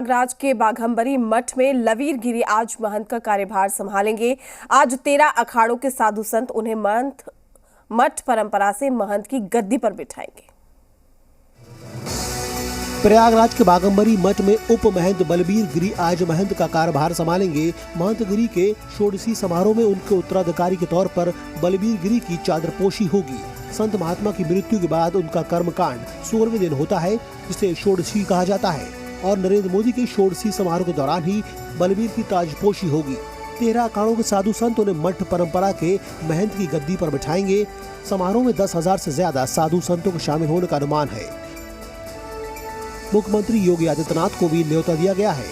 प्रयागराज के बाघंबरी मठ में लवीर गिरी आज महंत का कार्यभार संभालेंगे। आज 13 अखाड़ों के साधु संत उन्हें मठ परंपरा से महंत की गद्दी पर बिठाएंगे। प्रयागराज के बाघंबरी मठ में उप महंत बलबीर गिरी आज महंत का कार्यभार संभालेंगे। महंत गिरी के षोडशी समारोह में उनके उत्तराधिकारी के तौर पर बलबीर गिरी की चादरपोशी होगी। संत महात्मा की मृत्यु के बाद उनका कर्मकांड 16वें दिन होता है, जिसे षोडशी कहा जाता है, और नरेंद्र मोदी के षोडशी समारोह के दौरान ही बलबीर की ताजपोशी होगी। 13 अखाड़ों के साधु संत उन्हें मठ परंपरा के महंत की गद्दी पर बिठाएंगे। समारोह में 10,000 से ज्यादा साधु संतों के शामिल होने का अनुमान है। मुख्यमंत्री योगी आदित्यनाथ को भी न्योता दिया गया है।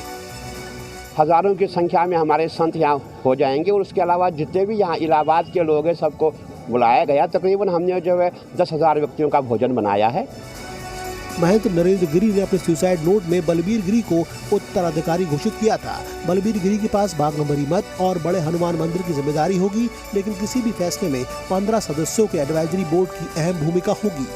हजारों की संख्या में हमारे संत यहाँ हो जाएंगे और उसके अलावा जितने भी यहाँ इलाहाबाद के लोग हैं सबको बुलाया गया। तकरीबन हमने जो है 10,000 व्यक्तियों का भोजन बनाया है। महंत नरेंद्र गिरी ने अपने सुसाइड नोट में बलबीर गिरी को उत्तराधिकारी घोषित किया था। बलबीर गिरी के पास बाघंबरी मठ और बड़े हनुमान मंदिर की जिम्मेदारी होगी, लेकिन किसी भी फैसले में 15 सदस्यों के एडवाइजरी बोर्ड की अहम भूमिका होगी।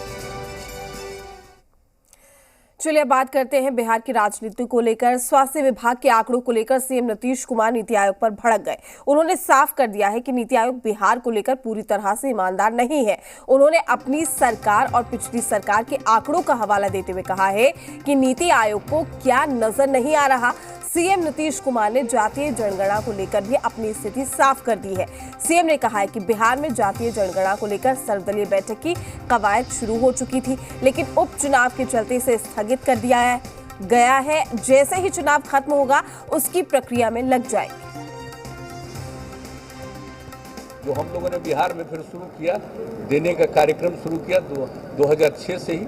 चलिए बात करते हैं बिहार की राजनीति को लेकर। स्वास्थ्य विभाग के आंकड़ों को लेकर सीएम नीतीश कुमार नीति आयोग पर भड़क गए। उन्होंने साफ कर दिया है कि नीति आयोग बिहार को लेकर पूरी तरह से ईमानदार नहीं है। उन्होंने अपनी सरकार और पिछली सरकार के आंकड़ों का हवाला देते हुए कहा है कि नीति आयोग को क्या नजर नहीं आ रहा। सीएम नीतीश कुमार ने जातीय जनगणना को लेकर भी अपनी स्थिति साफ कर दी है। सीएम ने कहा है कि बिहार में जातीय जनगणना को लेकर सर्वदलीय बैठक की कवायद शुरू हो चुकी थी, लेकिन उपचुनाव के चलते इसे स्थगित कर दिया गया है। जैसे ही चुनाव खत्म होगा उसकी प्रक्रिया में लग जाएगी। जो हम लोगों ने बिहार में फिर शुरू किया, देने का कार्यक्रम शुरू किया 2006 से ही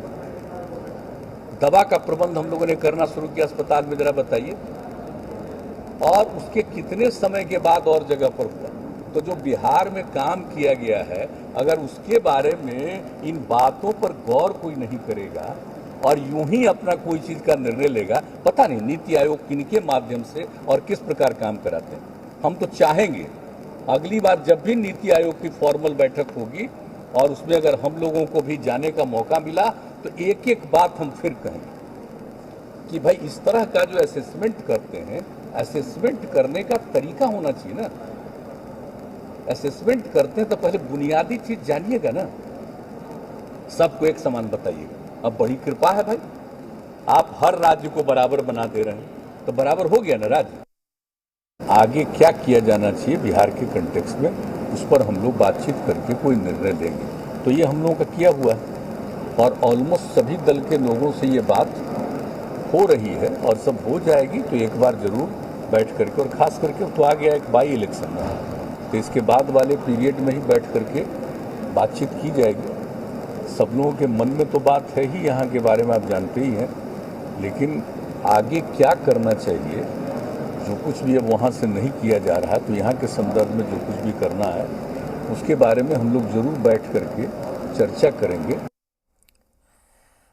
दवा का प्रबंध हम लोगों ने करना शुरू किया अस्पताल में। जरा बताइए, और उसके कितने समय के बाद और जगह पर हुआ। तो जो बिहार में काम किया गया है, अगर उसके बारे में इन बातों पर गौर कोई नहीं करेगा और यूं ही अपना कोई चीज का निर्णय लेगा, पता नहीं नीति आयोग किनके माध्यम से और किस प्रकार काम कराते हैं। हम तो चाहेंगे अगली बार जब भी नीति आयोग की फॉर्मल बैठक होगी और उसमें अगर हम लोगों को भी जाने का मौका मिला तो एक एक बात हम फिर कहेंगे कि भाई इस तरह का जो असेसमेंट करते हैं, असेसमेंट करने का तरीका होना चाहिए ना। असेसमेंट करते हैं तो पहले बुनियादी चीज जानिएगा ना, सबको एक समान बताइएगा। अब बड़ी कृपा है भाई, आप हर राज्य को बराबर बना दे रहे हैं, तो बराबर हो गया ना राज्य। आगे क्या किया जाना चाहिए बिहार के कंटेक्स्ट में, उस पर हम लोग बातचीत करके कोई निर्णय लेंगे। तो ये हम लोगों का किया हुआ है और ऑलमोस्ट सभी दल के लोगों से ये बात हो रही है और सब हो जाएगी। तो एक बार जरूर बैठ करके, और खास करके तो आ गया एक बाई इलेक्शन में, तो इसके बाद वाले पीरियड में ही बैठ करके बातचीत की जाएगी। सब लोगों के मन में तो बात है ही यहाँ के बारे में, आप जानते ही हैं, लेकिन आगे क्या करना चाहिए, जो कुछ भी अब वहाँ से नहीं किया जा रहा, तो यहाँ के संदर्भ में जो कुछ भी करना है उसके बारे में हम लोग जरूर बैठ करके चर्चा करेंगे।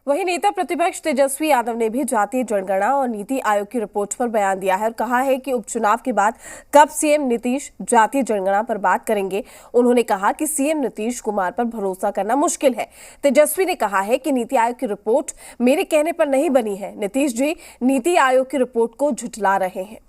वहीं नेता प्रतिपक्ष तेजस्वी यादव ने भी जातीय जनगणना और नीति आयोग की रिपोर्ट पर बयान दिया है और कहा है कि उपचुनाव के बाद कब सीएम नीतीश जातीय जनगणना पर बात करेंगे। उन्होंने कहा कि सीएम नीतीश कुमार पर भरोसा करना मुश्किल है। तेजस्वी ने कहा है कि नीति आयोग की रिपोर्ट मेरे कहने पर नहीं बनी है। नीतीश जी नीति आयोग की रिपोर्ट को झुठला रहे हैं।